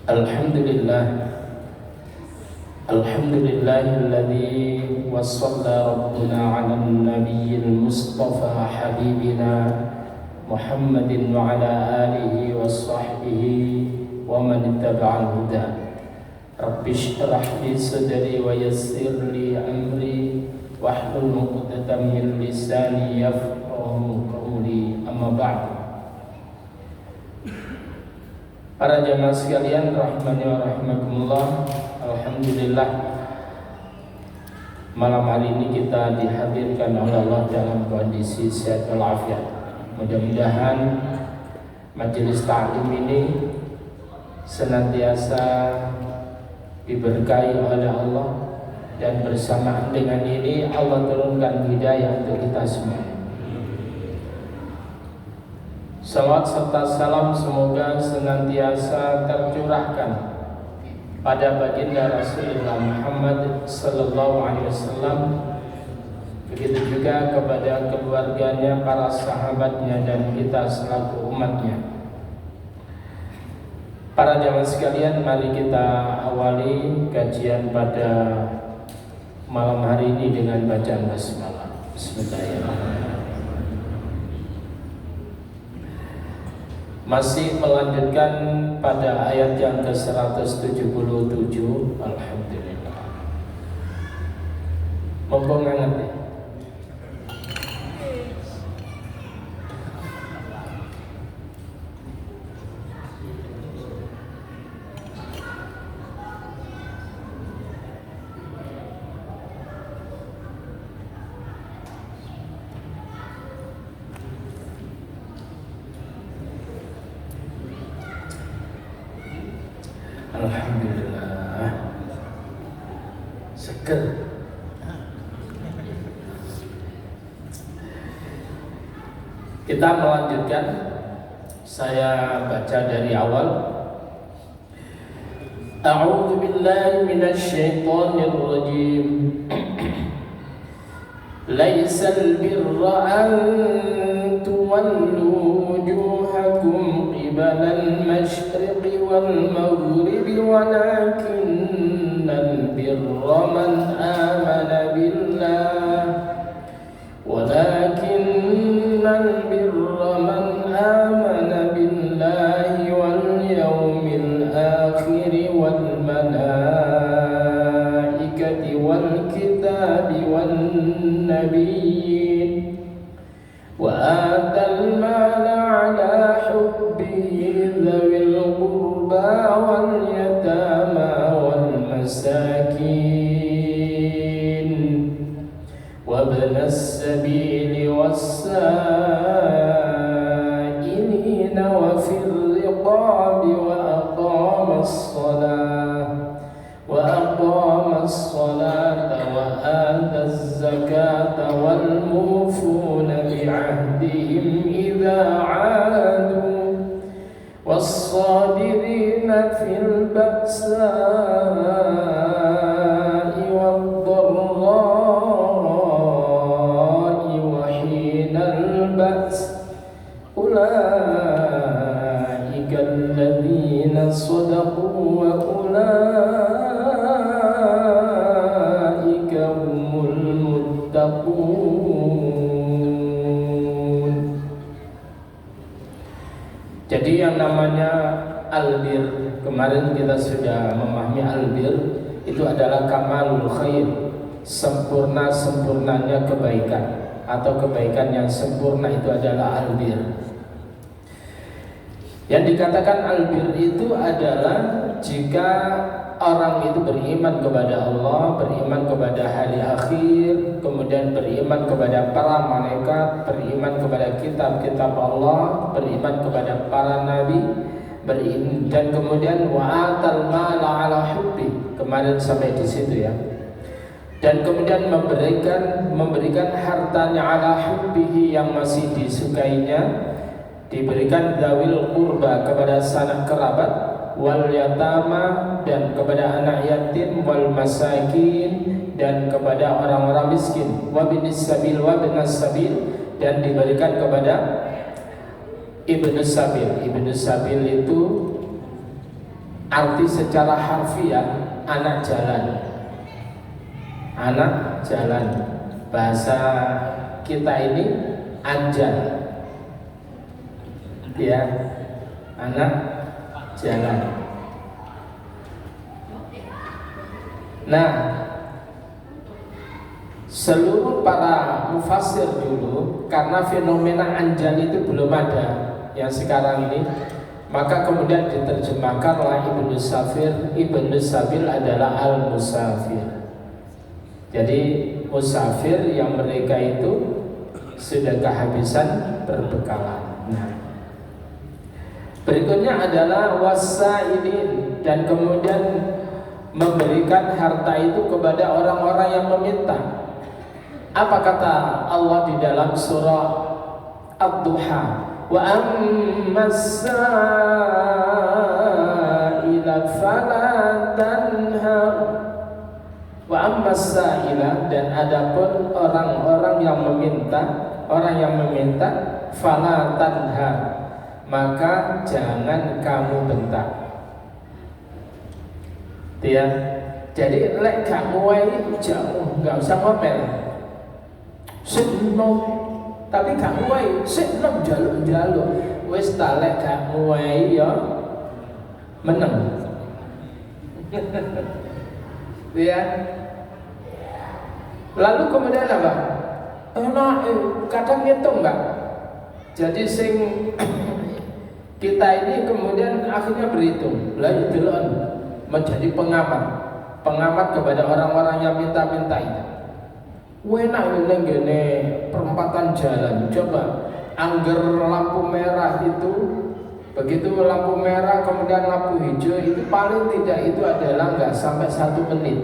Alhamdulillah, alhamdulillahilladzi wassalla rabbuna ala nabiyil mustafa habibina Muhammadin wa ala alihi wa sahbihi wa man ittaba'al huda. Rabbi shrah li sadri wa yassir li amri wahlul 'uqdatam min lisani yafqahu qawli. Amma ba'd. Para jamaah sekalian rahmani wa rahimakumullah, alhamdulillah malam hari ini kita dihadirkan oleh Allah dalam kondisi sehat walafiat. Mudah-mudahan majelis ta'lim ini senantiasa diberkahi oleh Allah, dan bersamaan dengan ini Allah turunkan hidayah untuk kita semua. Salawat serta salam semoga senantiasa tercurahkan pada baginda Rasulullah Muhammad sallallahu alaihi wasallam, begitu juga kepada keluarganya, para sahabatnya, dan kita selaku umatnya. Para jamaah sekalian, mari kita awali kajian pada malam hari ini dengan bacaan basmalah. Bismillahirrahmanirrahim. Masih melanjutkan pada ayat yang ke-177. Alhamdulillah. Mumpung hangat ya. Alhamdulillah, seger. Kita melanjutkan. Saya baca dari awal. A'udzu billahi minasyaitonir rajim. Laisal birra an tuwallu wujuhakum qibalal masyriqi wal maghribi walakinnal birra man amana billah wal yawmil akhir wal malaikati wal kitabi wan nabiyyin wa atal mala ala hubbihi dhawil qurba wal yatama wal masakin wa ibnas sabili was-sa'ilina wa fir riqabi wa aqamas salata wa ataz zakata wal mufuna bi'ahdihim idza 'adu was-sabirina fil ba'sa'i wad-dharra'i wa hinal ba's ulaika alladhina sadaqu wa ulaika humul muttaqun. Jadi yang namanya albir, kemarin kita sudah memahami albir itu adalah kamalul khair, sempurnanya kebaikan, atau kebaikan yang sempurna itu adalah albir. Yang dikatakan albir itu adalah jika orang itu beriman kepada Allah, beriman kepada hari akhir, kemudian beriman kepada para malaikat, beriman kepada kitab-kitab Allah, beriman kepada para nabi, dan kemudian wa'atal mala ala hubbi, kemarin sampai di situ ya. Dan kemudian memberikan hartanya ala hubbihi, yang masih disukainya, diberikan dzawil qurba kepada sanak kerabat, wal yatama dan kepada anak yatim, wal masakin dan kepada orang-orang miskin, wa binis sabil wa binas sabil dan diberikan kepada ibnu sabil. Ibnu sabil itu arti secara harfiah anak jalan. Anak jalan, bahasa kita ini anjal, ya, anak jalan. Nah, seluruh para mufassir dulu, karena fenomena anjal itu belum ada yang sekarang ini, maka kemudian diterjemahkanlah Ibnu Sabil adalah al-musafir. Jadi musafir yang mereka itu sudah kehabisan perbekalan. Nah, berikutnya adalah wasailin, dan kemudian memberikan harta itu kepada orang-orang yang meminta. Apa kata Allah di dalam surah Ad-Duha? Wa ammas sa'ila fala tanhar. Wa ammas sa'ila, dan adapun orang-orang yang meminta, fala tanhar, maka jangan kamu bentak. Ya, jadi lek gak muai jauh, nggak usah ngomel. Senom, tapi gak muai, senom jaluk. Wes talek gak muai ya meneng. Ya. Lalu kemudian apa? Kadang ngitung Mbak. Jadi sing kita ini kemudian akhirnya berhitung. Lah itu menjadi pengamat kepada orang-orang yang minta-minta itu. Wenak ngene perempatan jalan, coba angger lampu merah itu, begitu lampu merah kemudian lampu hijau itu paling tidak itu adalah nggak sampai 1 menit,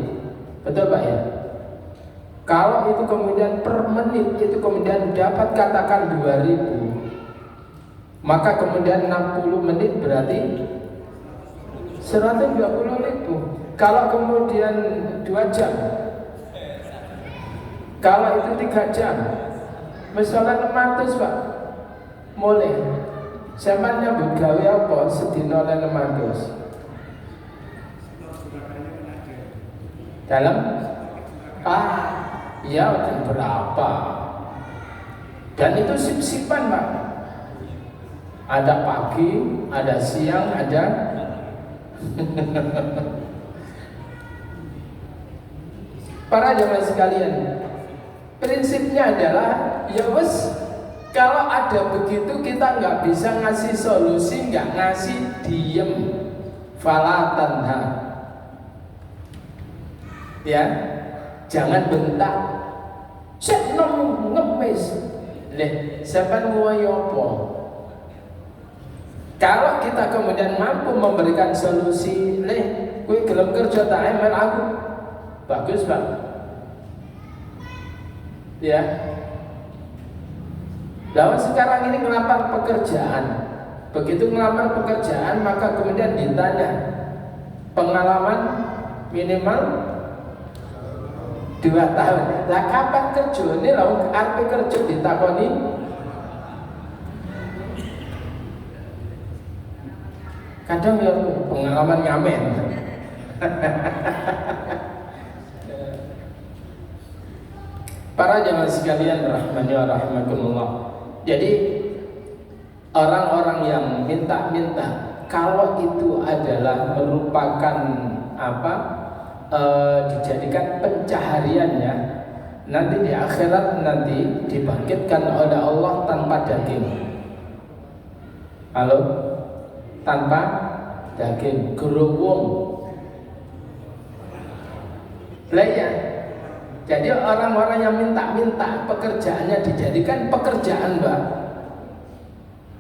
betul Pak ya? Kalau itu kemudian per menit itu kemudian dapat katakan 2000, maka kemudian 60 menit berarti 120.000. Kalau kemudian 2 jam, kalau itu 3 jam, misalnya 600 Pak, mulai zaman nyambut gawe apa sedina 600 dalam ya dan berapa, dan itu sip-sipan Pak, ada pagi, ada siang, ada para jamaah sekalian, prinsipnya adalah ya wes, kalau ada begitu kita nggak bisa ngasih solusi, nggak ngasih diem, fala tanha, ya, jangan bentak, set nom ngemis, leh, siapa ngoyopo. Kalau kita kemudian mampu memberikan solusi, leh, kue gelem kerja tak emel aku, bagus Pak, ya. Lalu sekarang ini ngelamar pekerjaan, begitu ngelamar pekerjaan maka kemudian ditanya pengalaman minimal 2 tahun. Lah kapan kerja ini? Lalu arti kerja ditakoni. Kadang ya pengalaman ngamen. Para jamaah sekalian rahmani wa rahmatullah. Jadi orang-orang yang minta-minta, kalau itu adalah merupakan dijadikan pencahariannya, nanti di akhirat nanti dibangkitkan oleh Allah tanpa daging. Halo? Tanpa daging, gerowong. Lainnya, jadi orang-orang yang minta-minta pekerjaannya dijadikan pekerjaan Mbak,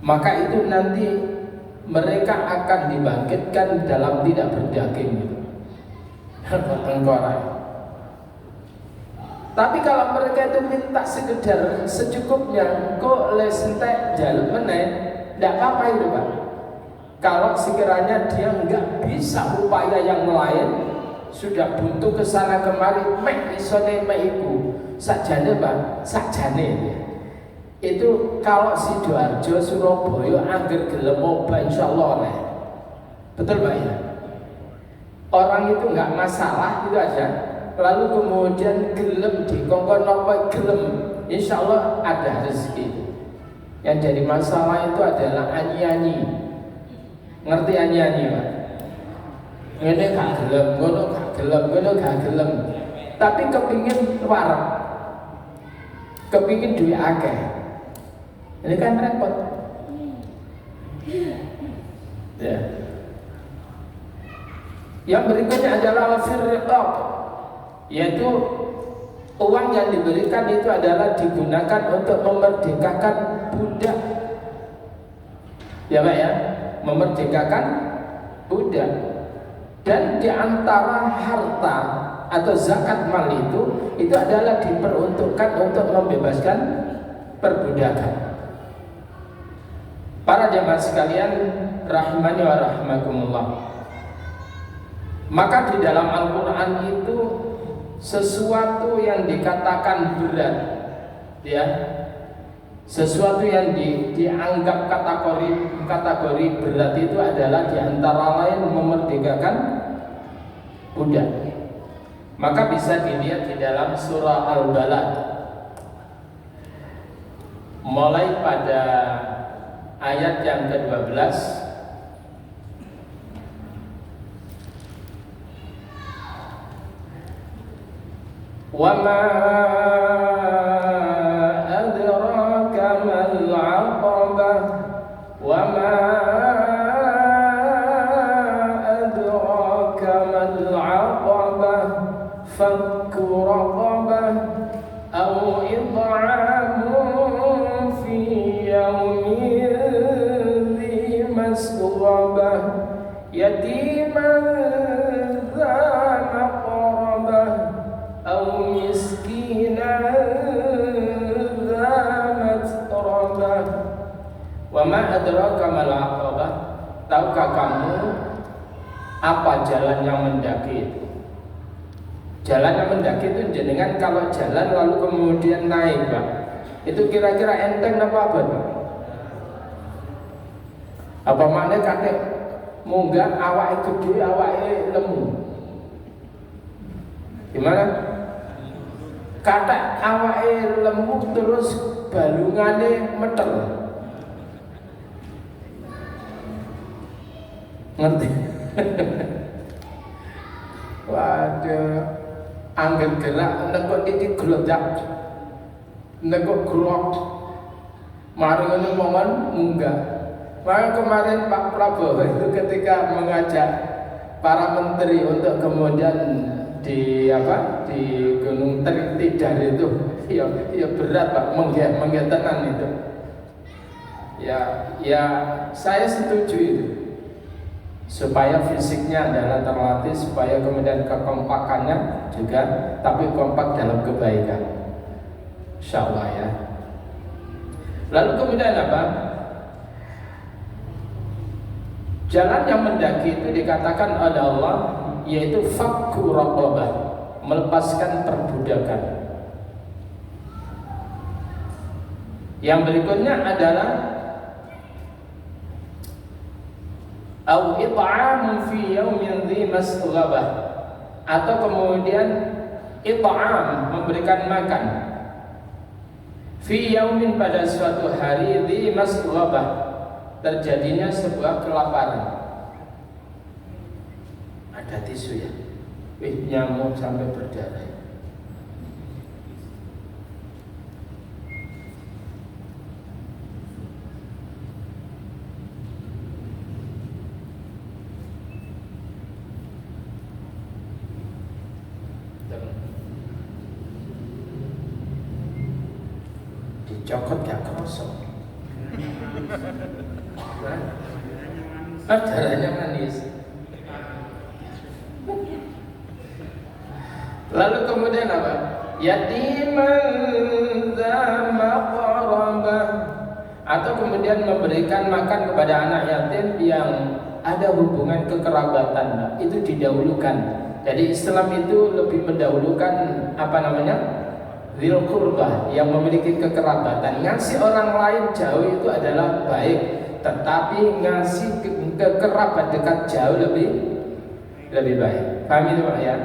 maka itu nanti mereka akan dibangkitkan dalam tidak berdaging. Tengkorak. Tapi kalau mereka itu minta sekedar secukupnya, kok lesentek jaluk meneh, tidak apa-apa itu Pak. Kalau sekiranya dia nggak bisa upaya yang lain, sudah buntu kesana kemari, mek isone mek iku sakjane Pak, sakjane itu kalau Sidoarjo Surabaya angger gelem oba insyaallah oleh, betul Pak ya. orang itu nggak masalah itu aja, lalu kemudian gelem dikongkon apa gelem, insya Allah ada rezeki. Yang jadi masalah itu adalah anyi-anyi. Ngerti anyi-anyi Pak? Ini gak gelem, ngono gak gelem, ngono gak gelem. Tapi kepingin warung, kepingin duit akeh. Ini kan repot. Ya. Yang berikutnya adalah firqah, yaitu uang yang diberikan itu adalah digunakan untuk memerdekakan budak. Ya Pak ya, memerdekakan budak. Dan di antara harta atau zakat mal itu adalah diperuntukkan untuk membebaskan perbudakan. Para jamaah sekalian rahimani wa rahimakumullah. Maka di dalam Al-Qur'an itu sesuatu yang dikatakan berat, ya, sesuatu yang dianggap kategori berat itu adalah diantara lain memerdekakan budak. Maka bisa dilihat di dalam surah Al-Balad, mulai pada ayat yang ke-12. وَمَا أَدْرَاكَ مَا الْعَقَبَةُ وَمَا أَدْرَاكَ مَا الْعَقَبَةُ فَكُّ رَقَبَةٍ أَوْ إِطْعَامٌ فِي يَوْمٍ ذِي مَسْغَبَةٍ يَتِيمًا ذَا مَقْرَبَةٍ أو مسكينا ذا متربة وما أدراك ما العقبة. Tahukah kamu apa jalan yang mendaki itu? Jalan yang mendaki itu jenengan kalau jalan lalu kemudian naik Pak, itu kira-kira enteng apa Pak? Apa maknanya kakek munggah awake gede awake lemu? Gimana? Kata awake lemu terus balungane meter. Ngerti? Waduh, anggen gerak nekok iki glodak. Nekok grok. Mari ngono momen munggah. Maka kemarin Pak Prabowo itu ketika mengajak para menteri untuk kemudian di Gunung Tidar itu ya berat Pak, menggetenan itu. Ya saya setuju itu. Supaya fisiknya adalah terlatih, supaya kemudian kekompakannya juga, tapi kompak dalam kebaikan. Insyaallah ya. Lalu kemudian apa? Jalan yang mendaki itu dikatakan oleh Allah yaitu fakku raqabah, melepaskan perbudakan. Yang berikutnya adalah au it'am fi yaumin dhi masghabah, atau kemudian it'am, memberikan makan, fi yaumin, pada suatu hari, dhi masghabah, terjadinya sebuah kelaparan. Ada tisu ya, nyamuk sampai berdarah. Dicokot gak kerosok. Darahnya manis. Lalu kemudian apa? Yatiman dza maqrabah, atau kemudian memberikan makan kepada anak yatim yang ada hubungan kekerabatan. Itu didahulukan. Jadi Islam itu lebih mendahulukan dzil qurbah, yang memiliki kekerabatan. Ngasih orang lain jauh itu adalah baik, tetapi ngasih ke kerabat dekat jauh lebih lebih baik. Paham itu Pak ya?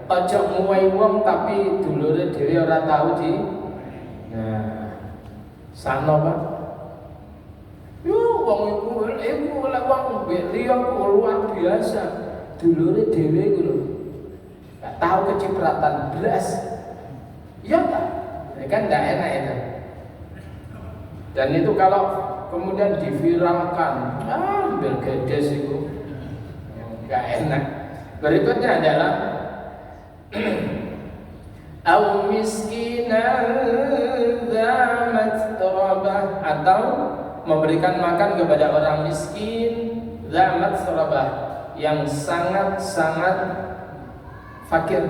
Ojo nguwai wong tapi dulure dhewe ora tahu di. Nah, sana Pak. Yo wong iku lek wong liya luar biasa. Dulure dhewe iku lho. Gak tahu kecipratan belas. Ya tak? Ya kan enggak enak itu. Dan itu kalau kemudian diviralkan, ambil gedes itu enggak enak. Berikutnya adalah au miskinan dza matrabah, atau memberikan makan kepada orang miskin dza matrabah, yang sangat-sangat fakir,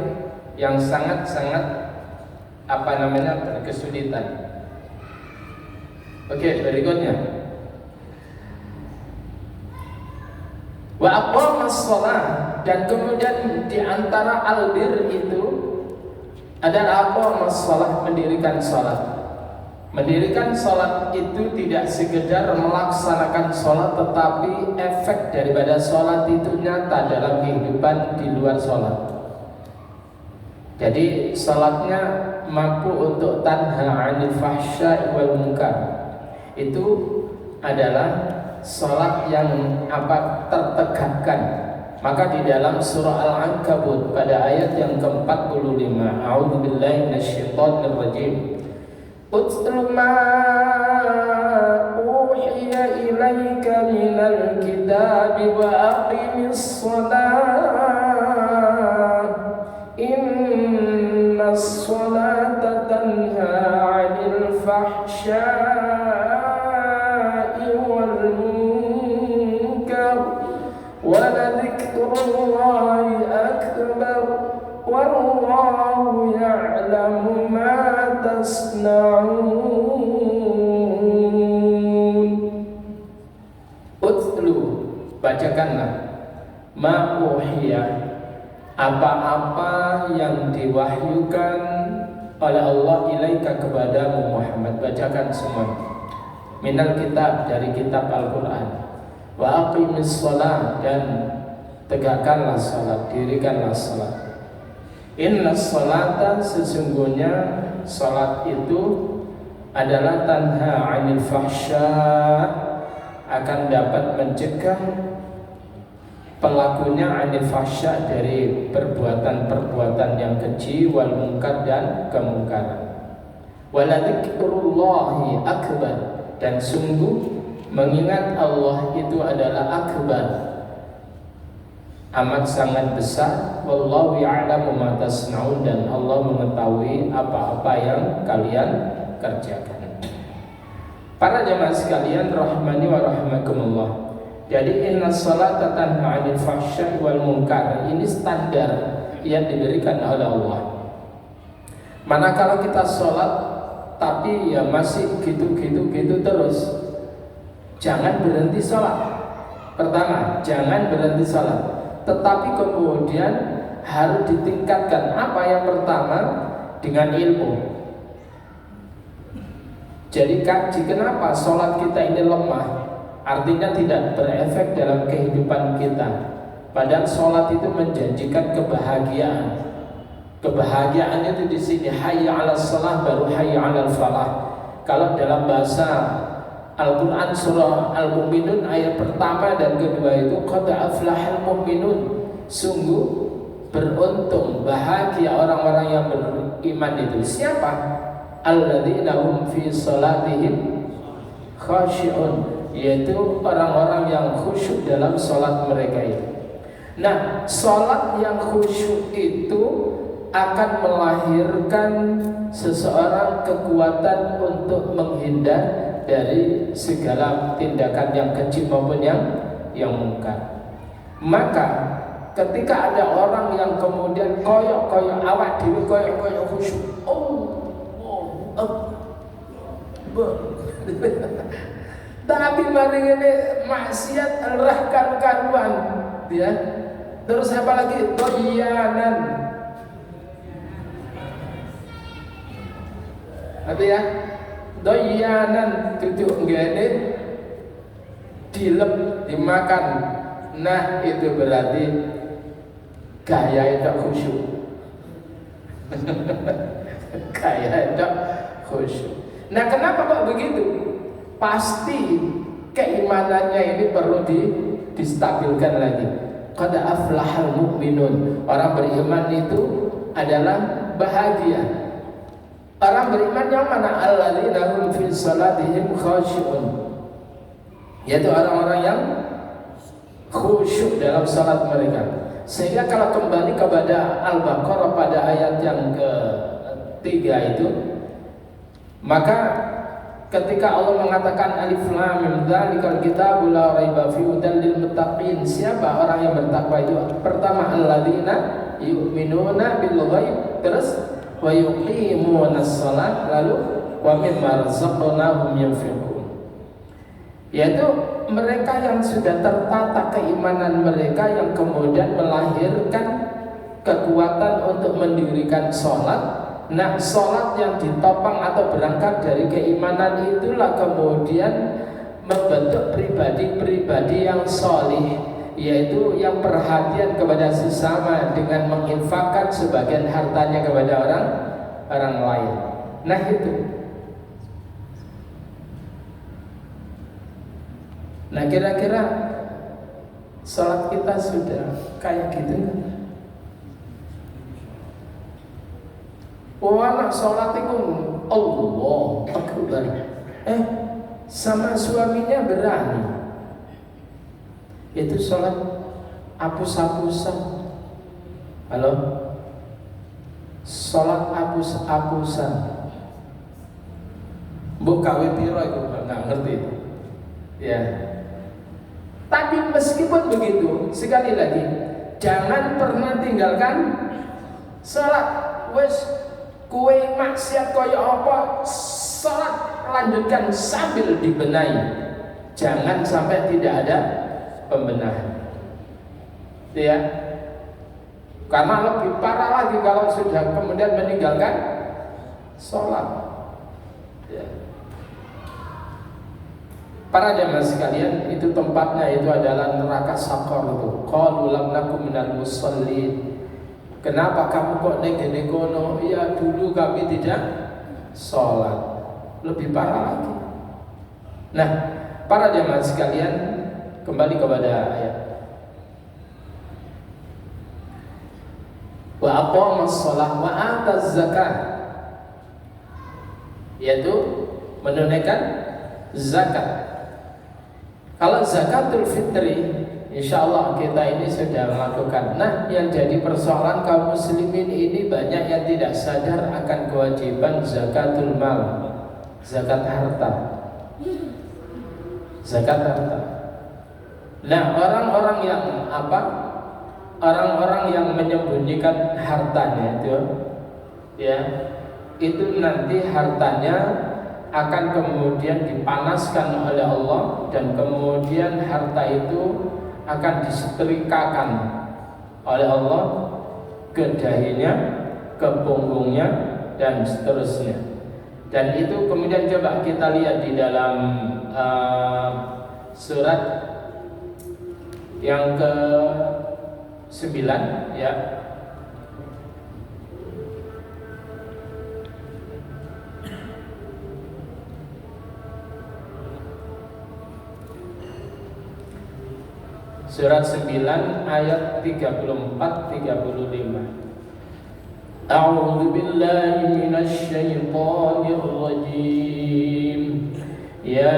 yang sangat-sangat berkesulitan. Oke, berikutnya wa aqamas shalah, dan kemudian di antara albir itu adalah aqamas shalah, mendirikan salat. Mendirikan salat itu tidak sekedar melaksanakan salat, tetapi efek daripada salat itu nyata dalam kehidupan di luar salat. Jadi salatnya mampu untuk tanha 'anil fahsya'i wal munkar. Itu adalah salat yang tertegakkan. Maka di dalam surah Al-Ankabut pada ayat yang ke-45, a'udzubillahi minasyaitonir rajim, utlu ma uhiya ilaika minal kitabi wa aqimis shalah innas sholata tanha 'anil fahsya'i wal munkar wa ladhikrullahi akbar wallahu ya'lamu ma tasna'un. Utlu, bacakanlah, ma uhiya, apa-apa yang diwahyukan oleh Allah ilaika kepadamu Muhammad, bacakan semua. Minal kitab, dari kitab Al-Quran. Wa aqimis shalah, dan tegakkanlah salat, dirikanlah salat. Inna sholata, sesungguhnya salat itu adalah tanha 'anil fahsya, akan dapat mencegah pelakunya 'anil fahsya, dari perbuatan-perbuatan yang keji, wal munkar, dan kemungkaran. Waladzikrullahi akbar, dan sungguh mengingat Allah itu adalah akbar, amat sangat besar. Wallahu ya'lamu ma tasna'un, dan Allah mengetahui apa-apa yang kalian kerjakan. Para jamaah sekalian rahmani wa rahmakumullah. Jadi inna sholata tanha 'anil fahsya'i wal munkar, ini standar yang diberikan oleh Allah. Manakala kita sholat tapi ya masih gitu terus, jangan berhenti sholat. Pertama, jangan berhenti sholat, tetapi kemudian harus ditingkatkan. Apa yang pertama? Dengan ilmu. Jadi kenapa sholat kita ini lemah? Artinya tidak berefek dalam kehidupan kita. Padahal sholat itu menjanjikan kebahagiaan. Kebahagiaan itu di sini hayya 'alas shalah baru hayya 'alal falah. Kalau dalam bahasa Al-Quran surah Al-Mu'minun ayat pertama dan kedua itu qad aflahal mu'minun, sungguh beruntung, bahagia orang-orang yang beriman itu. Siapa? Alladzina hum fi salatihim khashi'un, yaitu orang-orang yang khusyuk dalam salat mereka itu. Nah, salat yang khusyuk itu akan melahirkan seseorang kekuatan untuk menghindar dari segala tindakan yang keji maupun yang munkar. Maka ketika ada orang yang kemudian koyok awak dhewe koyok khusyuk, tapi mari ini maksiat arah karuan, ya. Terus apa lagi? Doyanan. Nanti ya, doyanan duduk ngene dilep dimakan. Nah, itu berarti gaya itu khusyuk. Gaya itu khusyuk. Nah, kenapa kok begitu? Pasti keimanannya ini perlu distabilkan lagi. Qad aflahal mu'minun. Orang beriman itu adalah bahagia. Orang beriman yang mana? Alladzina hum fi salatihim khashi'un. Yaitu orang-orang yang khusyuk dalam salat mereka. Sehingga kalau kembali kepada Al-Baqarah pada ayat yang ketiga itu, maka ketika Allah mengatakan alif lam mim dzalikal kitabul la raiba fihi hudan lil muttaqin, siapa orang yang bertakwa itu? Pertama, alladzina yu'minuna bil ghaib, terus wa yuqimunas shalah, lalu wa mimma razaqnahum yunfiqun. Yaitu mereka yang sudah tertata keimanan mereka, yang kemudian melahirkan kekuatan untuk mendirikan sholat. Nah, sholat yang ditopang atau berangkat dari keimanan itulah kemudian membentuk pribadi-pribadi yang sholih, yaitu yang perhatian kepada sesama dengan menginfakkan sebagian hartanya kepada orang lain. Nah, itu. Nah, kira-kira sholat kita sudah kayak gitu nggak? Oh, anak sholat itu Allah Akbar, sama suaminya berani, itu sholat apus-apusan. Halo, sholat apus-apusan. Mbok gawe piro iku nggak ngerti ya. Tapi meskipun begitu, sekali lagi, jangan pernah tinggalkan sholat. Wes kue maksiat kaya apa, sholat lanjutkan sambil dibenahi. Jangan sampai tidak ada pembenahan, ya. Karena lebih parah lagi kalau sudah kemudian meninggalkan sholat, ya. Para jamaah sekalian, itu tempatnya itu adalah neraka Sakor itu. Qalu lam nakum minal musallin. Kenapa kamu kok negene kono? Ya dulu kami tidak sholat. Lebih parah lagi. Nah, para jamaah sekalian, kembali kepada ayat. Wa aqamas shalah wa ataz zakat, yaitu menunaikan zakat. Kalau zakatul fitri, insya Allah kita ini sudah melakukan. Nah, yang jadi persoalan kaum muslimin ini banyak yang tidak sadar akan kewajiban zakatul mal, zakat harta. Zakat harta. Nah, orang-orang yang apa? Orang-orang yang menyembunyikan hartanya itu, ya, itu nanti hartanya akan kemudian dipanaskan oleh Allah, dan kemudian harta itu akan disetrikakan oleh Allah ke dahinya, ke punggungnya, dan seterusnya. Dan itu kemudian coba kita lihat di dalam surat yang ke-9, ya. Surat 9 ayat 34-35. A'udzu billahi minasy syaithanir rajim. Ya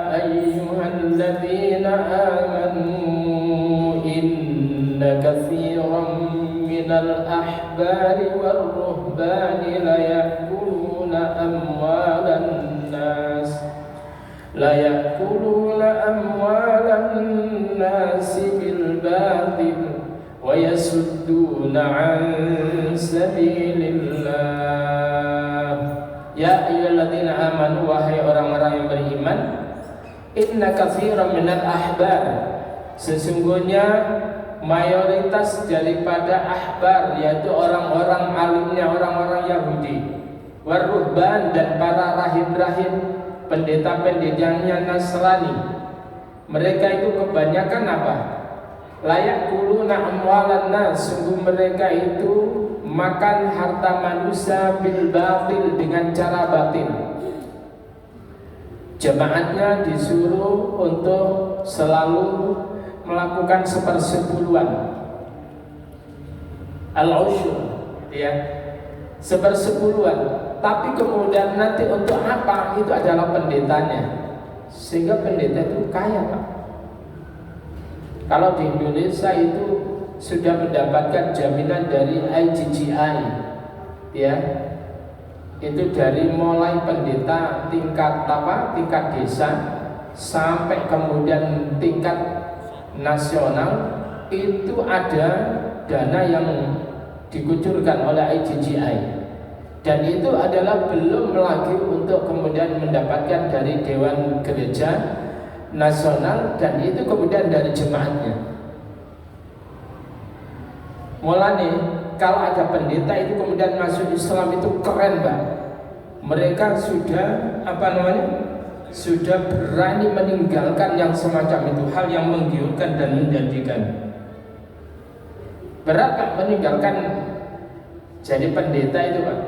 ayyuhalladzina amanu inna katsiran minal ahbari war ruhbani la ya'kuluna amwalan nas bil batil wa yasudduna an sabilillah. Ya ayyuhalladzina amanu, wahai orang-orang yang beriman, inna katsiran minal ahbar, sesungguhnya mayoritas daripada ahbar, yaitu orang-orang alimnya orang-orang Yahudi, waruhban, dan para rahib-rahib, pendeta-pendetanya Nasrani, mereka itu kebanyakan apa? layak kuluna amwalan nas, sungguh mereka itu makan harta manusia bil batil, dengan cara batil. Jemaatnya disuruh untuk selalu melakukan 1/10 al-usyur, ya, 1/10. Tapi kemudian nanti untuk apa? Itu adalah pendetanya. Sehingga pendeta itu kaya, Pak. Kalau di Indonesia itu sudah mendapatkan jaminan dari IGGI, ya, itu dari mulai pendeta tingkat desa sampai kemudian tingkat nasional, itu ada dana yang dikucurkan oleh IGGI. Dan itu adalah belum lagi untuk kemudian mendapatkan dari Dewan Gereja Nasional, dan itu kemudian dari jemaatnya. Mulanya kalau ada pendeta itu kemudian masuk Islam itu keren, Pak. Mereka sudah sudah berani meninggalkan yang semacam itu, hal yang menggiurkan dan menjanjikan. Berat, Pak, meninggalkan jadi pendeta itu, Pak.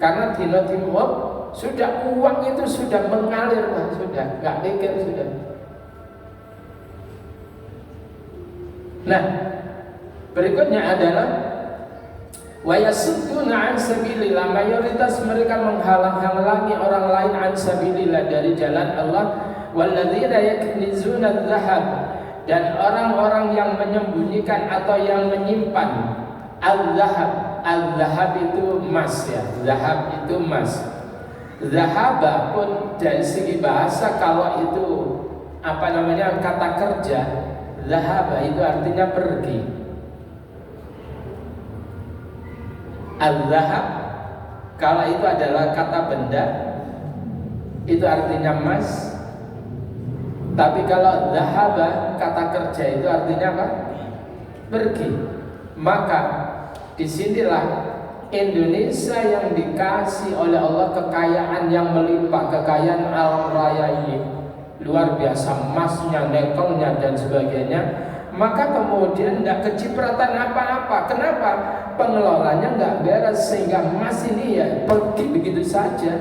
Karena dino timur sudah uang itu sudah mengalir, Pak, sudah nggak mikir sudah. Nah, berikutnya adalah wa yasudduna an sabilillah, mayoritas mereka menghalang-halangi orang lain an sabilillah, dari jalan Allah. Walladzina yaknizuna adh-dhahab, dan orang-orang yang menyembunyikan atau yang menyimpan al-dhahab. Al-dhahab itu emas, ya. Zahab itu emas. Zahaba pun dari segi bahasa, kalau itu kata kerja, zahaba itu artinya pergi. Al-dhahab kalau itu adalah kata benda, itu artinya emas. Tapi kalau zahaba kata kerja, itu artinya apa? Pergi. Maka disinilah Indonesia yang dikasih oleh Allah kekayaan yang melimpah, kekayaan alam raya ini luar biasa, emasnya, nikelnya dan sebagainya. Maka kemudian tidak kecipratan apa-apa. Kenapa? Pengelolanya nggak beres, sehingga emas ini ya pergi begitu saja,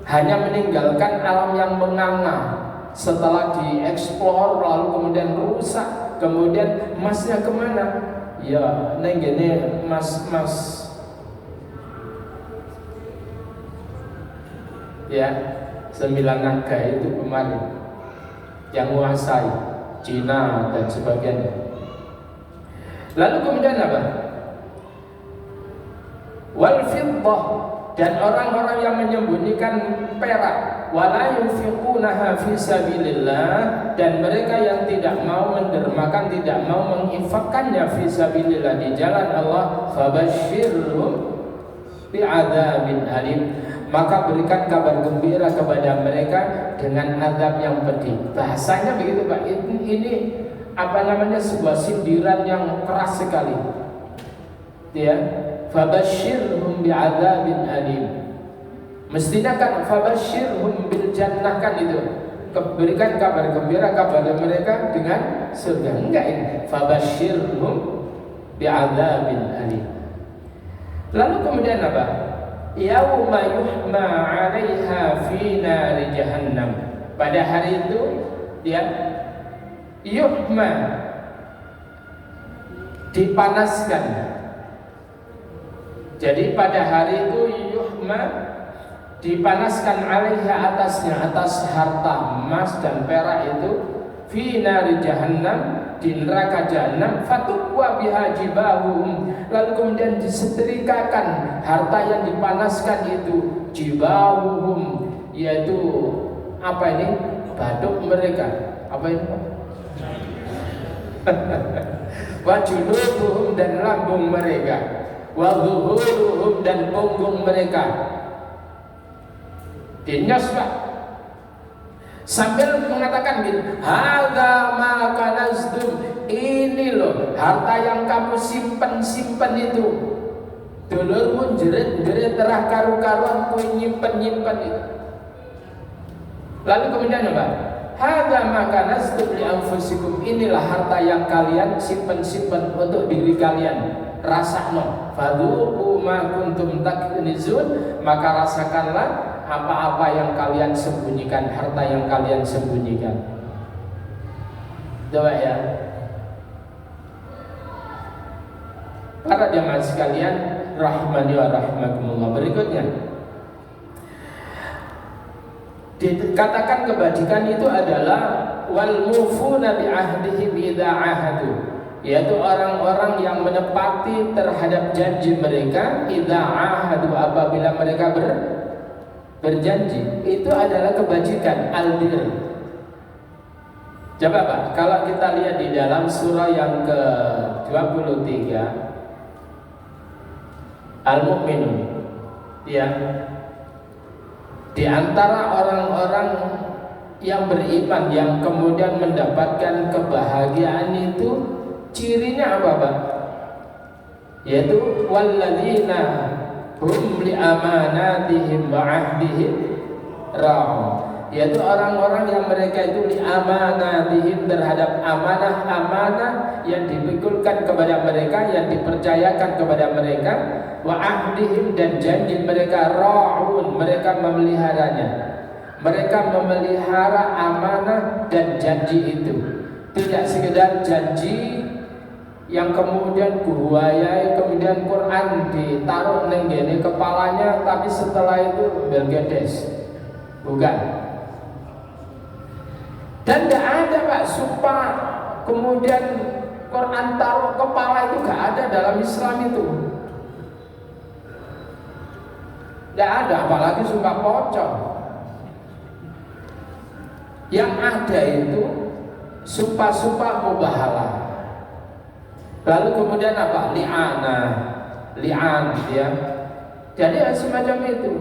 hanya meninggalkan alam yang menganga. Setelah dieksplor lalu kemudian rusak. Kemudian emasnya kemana? Ya, gini emas ya, 9 naga itu kemarin yang menguasai Cina dan sebagainya. Lalu kemudian apa? Wal fiddah, dan orang-orang yang menyembunyikan perak, wala yunfiqunaha fi sabilillah, dan mereka yang tidak mau mendermakan, tidak mau menginfakkannya fi sabilillah, di jalan Allah, fabashshirhum bi'adzabin alim, maka berikan kabar gembira kepada mereka dengan azab yang pedih. Bahasanya begitu, Pak. Ini sebuah sindiran yang keras sekali. Ya, fabashshirhum bi'adzabin alim. Mestinya kan fabashshirhum bil jannah, kan itu. Berikan kabar gembira kepada mereka dengan surga. Enggak, ini fabashshirhum bi'adzabin alim. Lalu kemudian apa? Yauma yuhma 'alaiha fi nari jahannam. Pada hari itu ya, yuhma, dipanaskan. Jadi pada hari itu yuhma, dipanaskan 'alaiha, atasnya, atas harta emas dan perak itu, fi nari jahannam, di neraka jahanam, fatukwa biha jibahum, lalu kemudian disetrikakan harta yang dipanaskan itu, jibahum, yaitu baduk mereka, wa junubuhum, dan lambung mereka, wa zuhuruhum, dan punggung mereka, dinyos, Pak. Sambil mengatakan gitu, hadza ma kanastum, ini loh harta yang kamu simpen itu. Dulurmu jerit-jerit terah karu-karuan, ku nyimpen itu. Lalu kemudian apa? Hadza ma kanastum li anfusikum, inilah harta yang kalian simpen-simpen untuk diri kalian. Rasakno fadhuqu ma kuntum taknizun, maka rasakanlah apa-apa yang kalian sembunyikan, harta yang kalian sembunyikan. Coba ya, para jamaah sekalian rahmani wa rahmakumullah. Berikutnya dikatakan kebajikan itu adalah wal mufuna bi ahdihim idza ahadu, yaitu orang-orang yang menepati terhadap janji mereka idza ahadu, apabila mereka berjanji. Itu adalah kebajikan, albir. Coba Pak, kalau kita lihat di dalam surah yang ke-23 Al-Mu'minun, ya, di antara orang-orang yang beriman yang kemudian mendapatkan kebahagiaan itu cirinya apa Pak? Yaitu walladzina hum li amanatihim wa ahdihim ra'un, yaitu orang-orang yang mereka itu li amanatihim, terhadap amanah-amanah yang dipikulkan kepada mereka, yang dipercayakan kepada mereka, wa ahdihim, dan janji mereka, ra'un, mereka memeliharanya. Mereka memelihara amanah dan janji itu. Tidak sekedar janji yang kemudian kuhuyai, kemudian Quran ditaruh nenggene kepalanya, tapi setelah itu belgedes. Bukan. Dan tidak ada Pak sumpah kemudian Quran taruh kepala, itu gak ada dalam Islam itu. Tidak ada, apalagi sumpah pocong. Yang ada itu sumpah-sumpah mubahalah. Lalu kemudian apa? Li'an, ya. Jadi semacam itu.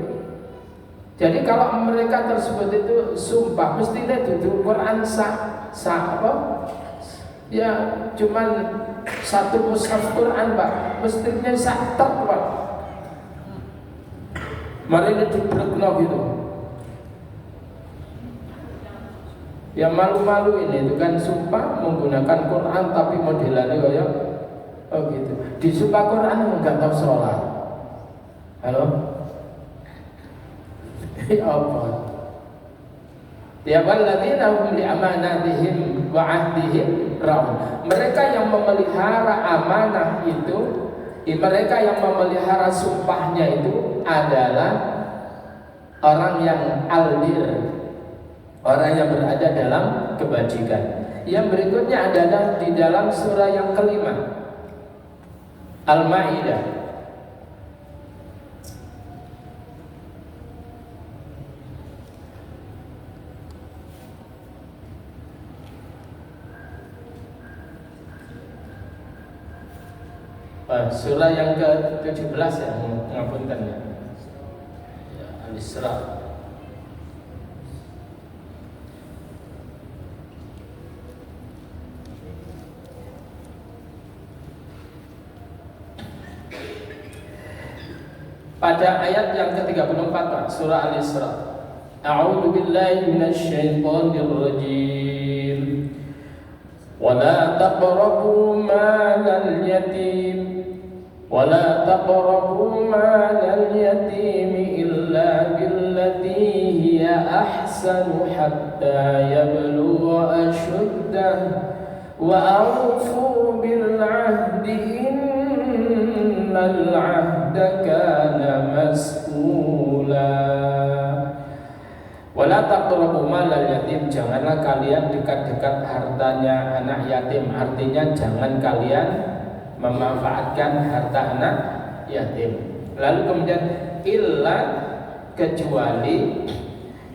Jadi kalau mereka tersebut itu sumpah, mestinya duduk Quran apa? Ya cuman satu mushaf Quran Pak, mestinya saktek Pak. Mari ini dibrekno gitu. Ya malu-malu ini itu kan sumpah menggunakan Quran tapi modelannya kayak oh gitu. Di sumpah Quran enggak tahu sholat. Halo? Apa? Ya walladzina hum li amanatihim wa ahdihim ra'un. Mereka yang memelihara amanah itu, mereka yang memelihara sumpahnya itu adalah orang yang albir, orang yang berada dalam kebajikan. Yang berikutnya adalah di dalam surah yang kelima, Al-Maidah. Surah yang ke-17 ya, mengapunkan ya. Al-Isra. Pada ayat yang ke-34 surah Al-Isra. A'udzu billahi minasyaitonir rajim. Wa la taqrabu malal yatim ولا تقربوا مال اليتيم إلا بالتي هي أحسن حتى يبلغ أشده وأوفوا بالعهد إن العهد كان مسؤولا. Wala taqrabu malal yatim, janganlah kalian dekat-dekat hartanya anak yatim. Artinya jangan kalian memanfaatkan harta anak yatim. Lalu kemudian illa, kecuali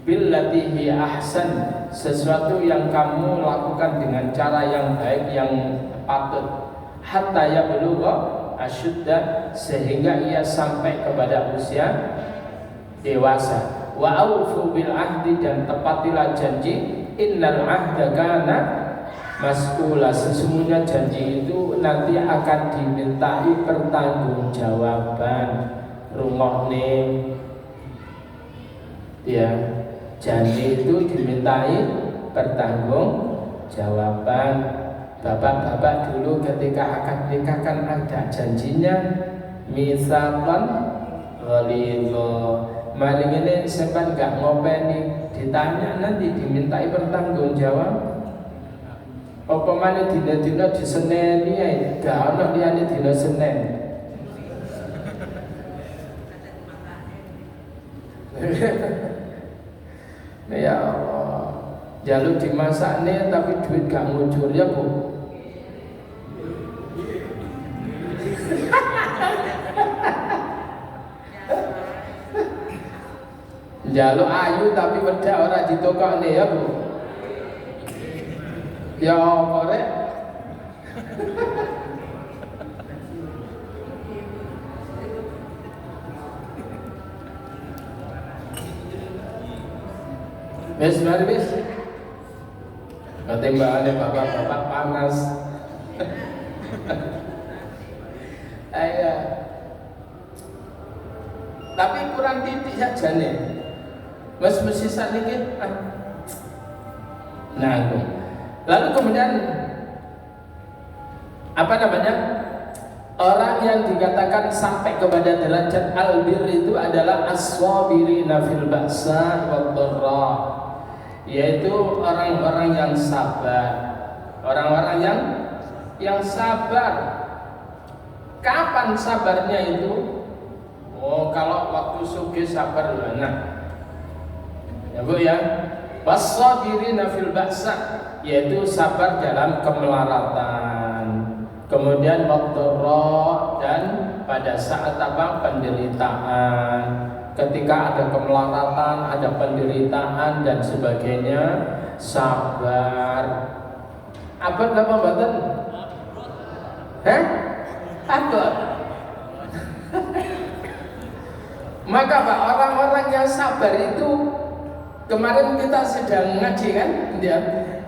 billati hi ahsan, sesuatu yang kamu lakukan dengan cara yang baik, yang patut, hatta yablugha asyudda, sehingga ia sampai kepada usia dewasa. Wa aufu bil ahdi, dan tepatilah janji. Innal ahda kana mas'ula, sesungguhnya janji itu nanti akan dimintai pertanggungjawaban. Rungokne ya, janji itu dimintai pertanggungjawaban. Bapak-bapak dulu ketika akad nikah kan ada janjinya, misaqan ghalidha. Maling ini sampean gak ngopeni, ditanya nanti dimintai pertanggungjawab. Apa mana dina-dina diseneni ae, gak ono liyane dina Senin. Ya Allah, jaluk dimasakne tapi duit gak ngucur ya Bu. Jaluk ayu tapi wedak ora ditokokne ya Bu. Ya apa rek? Wis mari wis. Ketembakane bapak-bapak panas. Ayo. Tapi kurang titik saja nih. Mas mesti sakniki. Nah, lalu kemudian apa namanya? Orang yang dikatakan sampai kepada derajat albir itu adalah as-sabirina fil ba'sa wad dharra, yaitu orang-orang yang sabar. Orang-orang yang sabar. Kapan sabarnya itu? Oh, kalau waktu sugih sabar nah. Ya Bu ya. Was-sabirina fil ba'sa, yaitu sabar dalam kemelaratan. Kemudian wad-dharra, dan pada saat apa? Penderitaan. Ketika ada kemelaratan, ada penderitaan dan sebagainya, sabar. Apa nama badan? Abad. Maka Pak, orang-orang yang sabar itu, kemarin kita sedang ngaji kan, ya.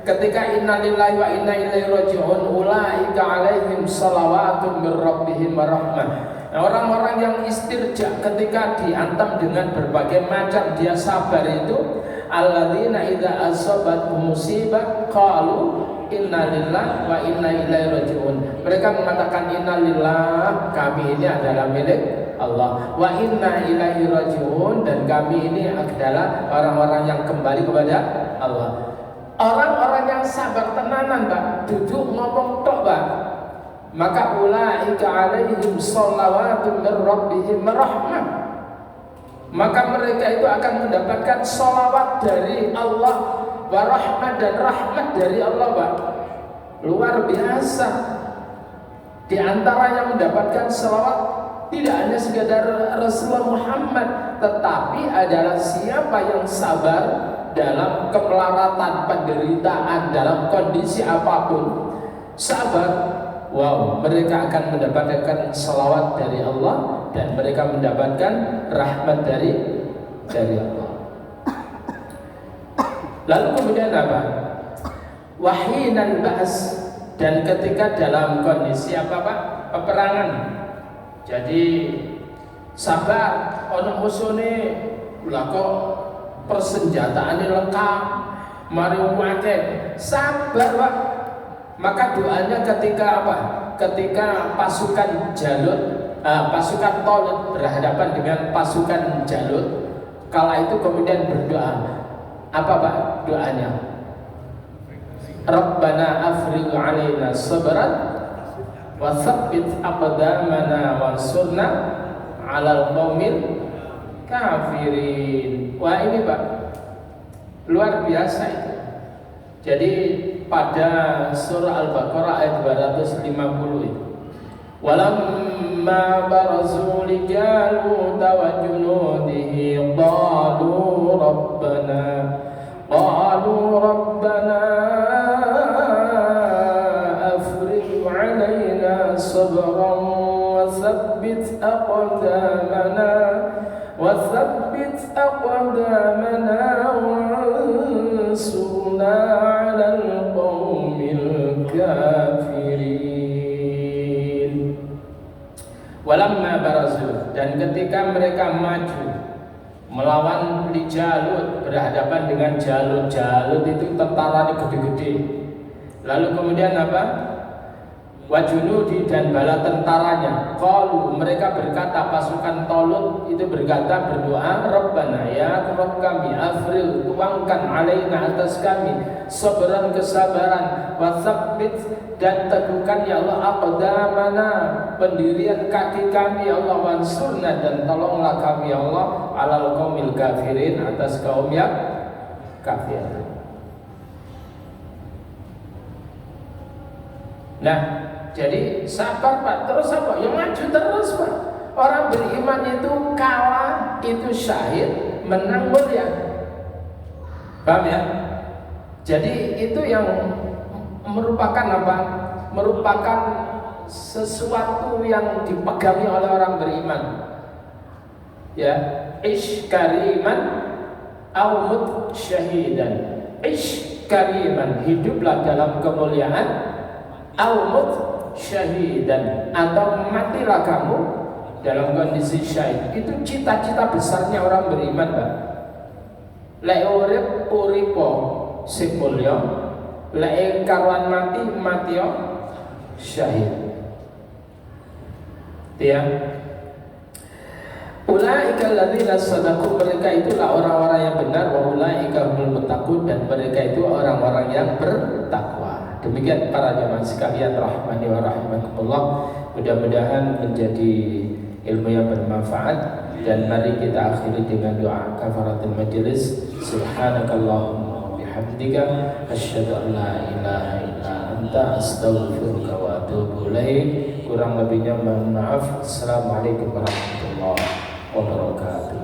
Ketika innalillahi wa inna ilaihi raji'un, ulaika alaihim salawatun mir rabbihim wa rahmah. Nah, orang-orang yang istirja ketika diantam dengan berbagai macam dia sabar itu, alladzina idza asabatuhum musibah qalu innalillahi wa inna ilaihi raji'un. Mereka mengatakan innalillah, kami ini adalah milik Allah, wa inna ilaihi raji'un, dan kami ini adalah orang-orang yang kembali kepada Allah. Orang-orang yang sabar tenanan Pak, duduk ngomong tok Pak, maka ulaika alaihim shalawatun mir rabbihim rahmah, maka mereka itu akan mendapatkan sholawat dari Allah, wa rahmat, dan rahmat dari Allah Pak. Luar biasa. Di antara yang mendapatkan sholawat tidak hanya sekadar Rasulullah Muhammad, tetapi adalah siapa yang sabar dalam kemelaratan, penderitaan, dalam kondisi apapun, sabar. Wow, mereka akan mendapatkan salawat dari Allah, dan mereka mendapatkan rahmat dari Allah. Lalu kemudian apa? Wahinan ba's, dan ketika dalam kondisi apa Pak? Peperangan. Jadi sabar, ono musune lha kok persenjataannya lengkap, mari wake, sabar Pak. Maka doanya ketika apa? Ketika pasukan Jalut, pasukan Talut berhadapan dengan pasukan Jalut, kala itu kemudian berdoa. Apa Pak doanya? Rabbana afrigh 'alaina sabran wa tsabbit aqdamana wansurna 'alal qaumil kafirin. Wah ini Pak, luar biasa itu. Jadi pada surah Al-Baqarah ayat 250 itu, walamma barazu li Jalut wa junudihi qalu rabbana afrigh 'alaina sabran wa tsabbit aqdamana وثبت أقدامنا وانصرنا على القوم الكافرين. Walamma barazu, dan ketika mereka maju melawan di Jalut, berhadapan dengan Jalut. Jalut itu tentara gede-gede. Lalu kemudian apa? Wa junudi, dan bala tentaranya. Qalu, mereka berkata, pasukan Talut itu berkata, berdoa, Rabbana, ya Rabb kami, afril, tuangkan alaina, atas kami, sabran, kesabaran, wa tsabbit, dan teguhkan ya Allah aqdamana, pendirian kaki kami ya Allah, wansurna, dan tolonglah kami ya Allah, alal qaumil kafirin, atas kaum yang kafir. Nah, jadi sabar Pak, terus apa? Ya maju terus Pak. Orang beriman itu kalah itu syahid, menang mulia. Paham ya? Jadi itu yang merupakan apa? Merupakan sesuatu yang dipegangi oleh orang beriman. Ya, ish kariman au mut syahidan. Ish kariman, hiduplah dalam kemuliaan, au mut syahidan, atau matilah kamu dalam kondisi syahid. Itu cita-cita besarnya orang beriman, Pak. Lek urip uripo sing mulya, lek karuan mati mati syahid. Ya. Ulaika alladzina sadaqu, mereka itulah orang-orang yang benar, wa ulaika humul muttaqun, dan mereka itu orang-orang yang bertakwa. Demikian para jemaah sekalian rahmani wa rahimakumullah, mudah-mudahan menjadi ilmu yang bermanfaat. Dan mari kita akhiri dengan doa kafaratul majelis. Subhanakallahumma wa bihamdika asyhadu an la ilaha illa anta astaghfiruka wa atubu ilaik. Kurang lebihnya mohon maaf. Assalamualaikum warahmatullahi wabarakatuh.